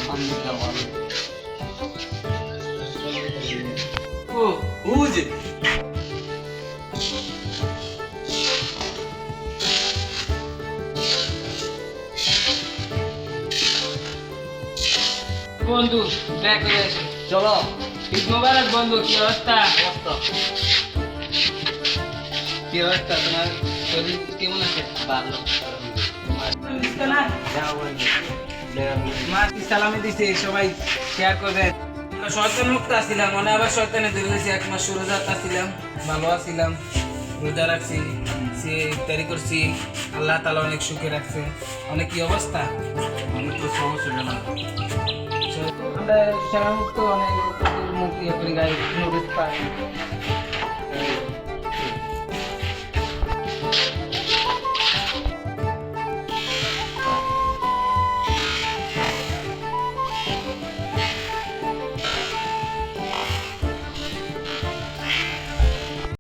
ও whose বন্ধু দেখ চলো ঈদ মোবারক বন্ধু কি অবস্থা কি অবস্থা তোমার শরীর কেমন আছে ভালো মা কি সালামি দিছে সবাই শেয়ার করবেন আমরা শয়তান মুক্ত আসছিলাম মনে আবার শয়তানে ধরে গেছি 1 মাস রোজা আসছিলাম ভালো আছিলাম রোজা রাখছি সে ইফতারি করছি আল্লাহ তাআলা অনেক সুখে রাখছে অনেক কি অবস্থা অনেক তো সমস্যা কেন আমরা সারা মুক্ত অনেক মুক্তি গায়ে নোটিস পাই